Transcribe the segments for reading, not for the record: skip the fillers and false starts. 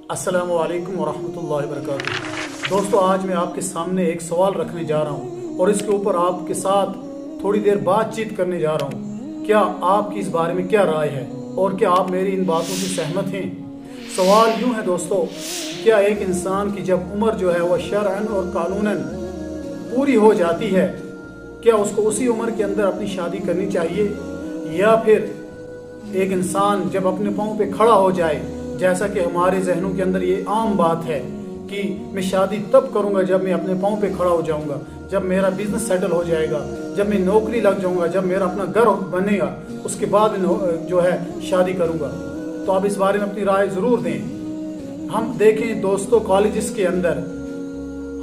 अस्सलामु अलैकुम वरहमतुल्लाहि वबरकातुहू। दोस्तों, आज मैं आपके सामने एक सवाल रखने जा रहा हूँ और इसके ऊपर आपके साथ थोड़ी देर बातचीत करने जा रहा हूँ। क्या आपकी इस बारे में क्या राय है और क्या आप मेरी इन बातों से सहमत हैं? सवाल यूँ है दोस्तों, क्या एक इंसान की जब उम्र जो है वह शरअन और कानूनन पूरी हो जाती है, क्या उसको उसी उम्र के अंदर अपनी शादी करनी चाहिए, या फिर एक इंसान जब अपने पाँव पे खड़ा हो जाए, जैसा कि हमारे जहनों के अंदर ये आम बात है कि मैं शादी तब करूंगा जब मैं अपने पाँव पे खड़ा हो जाऊंगा, जब मेरा बिजनेस सेटल हो जाएगा, जब मैं नौकरी लग जाऊंगा, जब मेरा अपना घर बनेगा, उसके बाद जो है शादी करूंगा। तो आप इस बारे में अपनी राय ज़रूर दें। हम देखें दोस्तों, कॉलेजेस के अंदर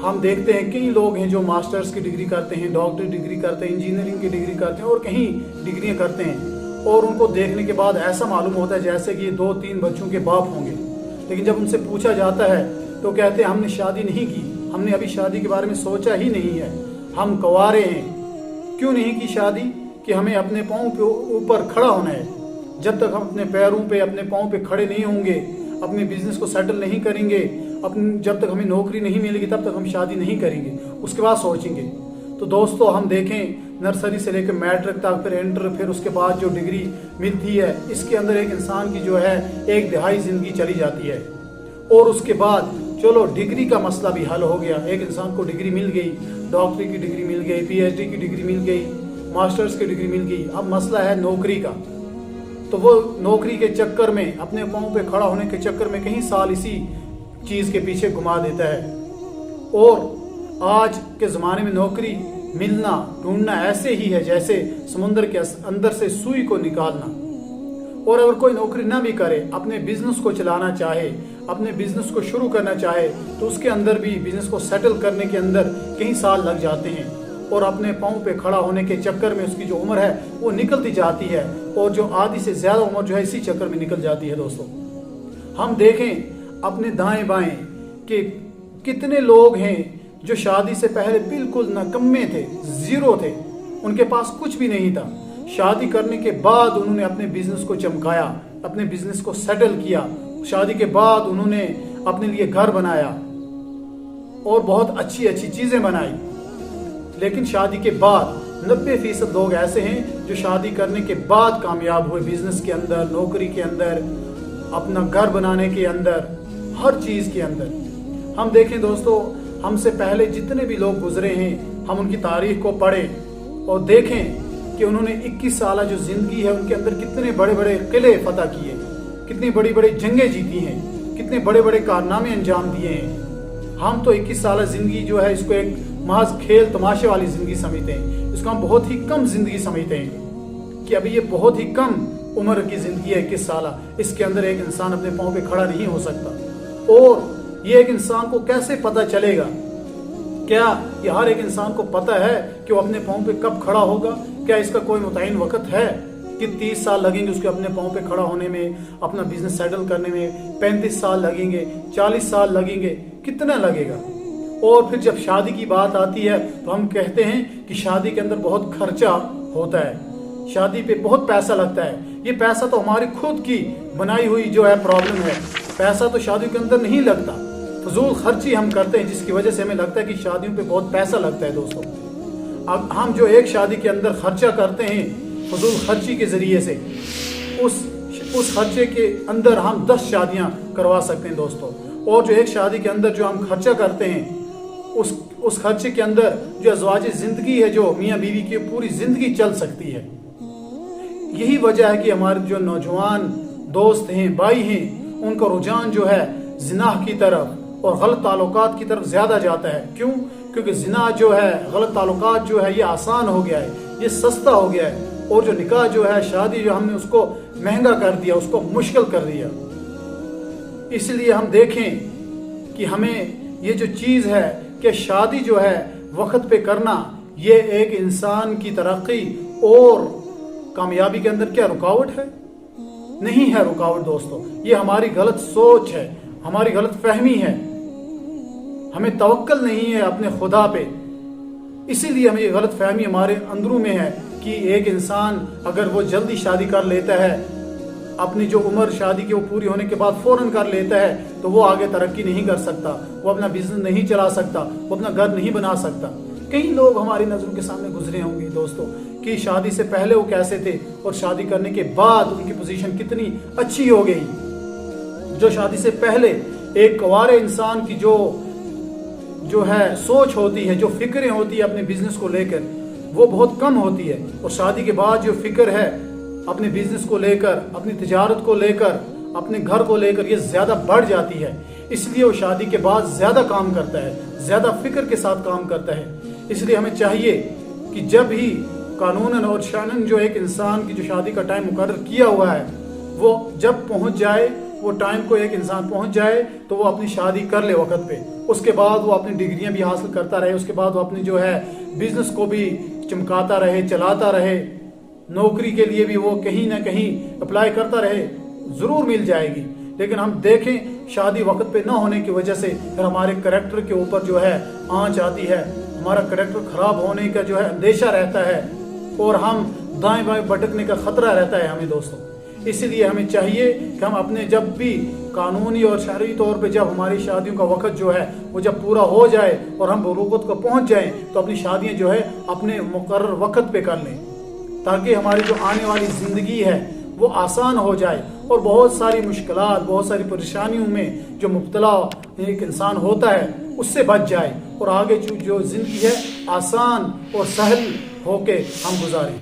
हम देखते हैं कई लोग हैं जो मास्टर्स की डिग्री करते हैं, डॉक्टरी डिग्री करते हैं, इंजीनियरिंग की डिग्री करते हैं और कहीं डिग्रियां करते हैं, और उनको देखने के बाद ऐसा मालूम होता है जैसे कि ये 2-3 बच्चों के बाप होंगे। लेकिन जब उनसे पूछा जाता है तो कहते हैं हमने शादी नहीं की, हमने अभी शादी के बारे में सोचा ही नहीं है, हम कंवारे हैं। क्यों नहीं की शादी? कि हमें अपने पाँव के ऊपर खड़ा होना है। जब तक हम अपने पैरों पे अपने पाँव पे खड़े नहीं होंगे, अपने बिजनेस को सेटल नहीं करेंगे, जब तक हमें नौकरी नहीं मिलेगी तब तक हम शादी नहीं करेंगे, उसके बाद सोचेंगे। तो दोस्तों, हम देखें नर्सरी से लेकर मैट्रिक तक, फिर इंटर, फिर उसके बाद जो डिग्री मिलती है, इसके अंदर एक इंसान की जो है 1/2 जिंदगी चली जाती है। और उसके बाद चलो डिग्री का मसला भी हल हो गया, एक इंसान को डिग्री मिल गई, डॉक्टरी की डिग्री मिल गई, PhD की डिग्री मिल गई, मास्टर्स की डिग्री मिल गई। अब मसला है नौकरी का। तो वो नौकरी के चक्कर में, अपने पाँव पे खड़ा होने के चक्कर में कई साल इसी चीज़ के पीछे घुमा देता है। और आज के ज़माने में नौकरी मिलना, ढूंढना ऐसे ही है जैसे समुद्र के अंदर से सुई को निकालना। और अगर कोई नौकरी ना भी करे, अपने बिजनेस को चलाना चाहे, अपने बिजनेस को शुरू करना चाहे, तो उसके अंदर भी बिजनेस को सेटल करने के अंदर कई साल लग जाते हैं, और अपने पाँव पे खड़ा होने के चक्कर में उसकी जो उम्र है वो निकलती जाती है, और जो आधी से ज़्यादा उम्र जो है इसी चक्कर में निकल जाती है। दोस्तों, हम देखें अपने दाएं बाएं कि कितने लोग हैं जो शादी से पहले बिल्कुल नकम्मे थे, जीरो थे, उनके पास कुछ भी नहीं था। शादी करने के बाद उन्होंने अपने बिजनेस को चमकाया, अपने बिजनेस को सेटल किया, शादी के बाद उन्होंने अपने लिए घर बनाया और बहुत अच्छी अच्छी चीजें बनाई। लेकिन शादी के बाद 90% लोग ऐसे हैं जो शादी करने के बाद कामयाब हुए, बिजनेस के अंदर, नौकरी के अंदर, अपना घर बनाने के अंदर, हर चीज के अंदर। हम देखें दोस्तों, हमसे पहले जितने भी लोग गुजरे हैं, हम उनकी तारीख को पढ़ें और देखें कि उन्होंने 21 साल जो जिंदगी है उनके अंदर कितने बड़े बड़े किले फतह किए, कितनी बड़ी बड़ी जंगें जीती हैं, कितने बड़े बड़े कारनामे अंजाम दिए हैं। हम तो 21 साल जिंदगी जो है इसको एक महज खेल तमाशे वाली जिंदगी समझते हैं, इसको हम बहुत ही कम जिंदगी समझते हैं कि अभी ये बहुत ही कम उम्र की जिंदगी है 21 साल, इसके अंदर एक इंसान अपने पाँव पे खड़ा नहीं हो सकता। और ये एक इंसान को कैसे पता चलेगा? क्या ये हर एक इंसान को पता है कि वो अपने पाँव पे कब खड़ा होगा? क्या इसका कोई मुतय्यन वक्त है कि 30 साल लगेंगे उसके अपने पाँव पे खड़ा होने में, अपना बिजनेस सेटल करने में, 35 साल लगेंगे, 40 साल लगेंगे, कितना लगेगा? और फिर जब शादी की बात आती है तो हम कहते हैं कि शादी के अंदर बहुत खर्चा होता है, शादी पे बहुत पैसा लगता है। ये पैसा तो हमारी खुद की बनाई हुई जो है प्रॉब्लम है, पैसा तो शादी के अंदर नहीं लगता, फजूल खर्ची हम करते हैं जिसकी वजह से हमें लगता है कि शादियों पे बहुत पैसा लगता है। दोस्तों, अब हम जो एक शादी के अंदर खर्चा करते हैं फजूल खर्ची के जरिए से, उस खर्चे के अंदर हम 10 शादियां करवा सकते हैं दोस्तों। और जो एक शादी के अंदर जो हम खर्चा करते हैं उस खर्चे के अंदर जो अज़वाज जिंदगी है, जो मियाँ बीवी की पूरी जिंदगी चल सकती है। यही वजह है कि हमारे जो नौजवान दोस्त हैं, भाई हैं, उनका रुझान जो है जिनाह की तरफ और गलत ताल्लुकात की तरफ ज्यादा जाता है। क्यों? क्योंकि जिना जो है, गलत ताल्लुकात जो है, ये आसान हो गया है, ये सस्ता हो गया है, और जो निकाह जो है, शादी जो हमने उसको महंगा कर दिया, उसको मुश्किल कर दिया। इसलिए हम देखें कि हमें ये जो चीज़ है कि शादी जो है वक्त पे करना, ये एक इंसान की तरक्की और कामयाबी के अंदर क्या रुकावट है? नहीं है रुकावट दोस्तों। ये हमारी गलत सोच है, हमारी गलत फहमी है, हमें तवक्कल नहीं है अपने खुदा पे। इसीलिए हमें ये गलत फहमी हमारे अंदरों में है कि एक इंसान अगर वो जल्दी शादी कर लेता है अपनी जो उम्र शादी की वो पूरी होने के बाद फौरन कर लेता है तो वो आगे तरक्की नहीं कर सकता, वो अपना बिजनेस नहीं चला सकता, वो अपना घर नहीं बना सकता। कई लोग हमारी नज़रों के सामने गुजरे होंगे दोस्तों कि शादी से पहले वो कैसे थे और शादी करने के बाद उनकी पोजीशन कितनी अच्छी हो गई। जो शादी से पहले एक कुंवारे इंसान की जो है सोच होती है, जो फिक्रें होती है अपने बिजनेस को लेकर, वो बहुत कम होती है, और शादी के बाद जो फिक्र है अपने बिजनेस को लेकर, अपनी तिजारत को लेकर, अपने घर को लेकर, ये ज़्यादा बढ़ जाती है। इसलिए वो शादी के बाद ज़्यादा काम करता है, ज़्यादा फिक्र के साथ काम करता है। इसलिए हमें चाहिए कि जब ही कानूनन और शानन जो एक इंसान की जो शादी का टाइम मुकर्रर किया हुआ है, वो जब पहुंच जाए, वो टाइम को एक इंसान पहुंच जाए तो वो अपनी शादी कर ले वक्त पे। उसके बाद वो अपनी डिग्रियां भी हासिल करता रहे, उसके बाद वो अपनी जो है बिजनेस को भी चमकाता रहे, चलाता रहे, नौकरी के लिए भी वो कहीं ना कहीं अप्लाई करता रहे, ज़रूर मिल जाएगी। लेकिन हम देखें शादी वक्त पे ना होने की वजह से फिर हमारे करैक्टर के ऊपर जो है आंच आती है, हमारा करैक्टर खराब होने का जो है अंदेशा रहता है, और हम दाएं बाएं भटकने का खतरा रहता है हमें दोस्तों। इसलिए हमें चाहिए कि हम अपने जब भी कानूनी और शरई तौर पे जब हमारी शादियों का वक्त जो है वो जब पूरा हो जाए और हम बलूगत को पहुंच जाएं तो अपनी शादियां जो है अपने मुकर्रर वक्त पे कर लें, ताकि हमारी जो आने वाली ज़िंदगी है वो आसान हो जाए और बहुत सारी मुश्किलात, बहुत सारी परेशानियों में जो मुब्तला एक इंसान होता है उससे बच जाए और आगे जो ज़िंदगी है आसान और सहल होके हम गुजारें।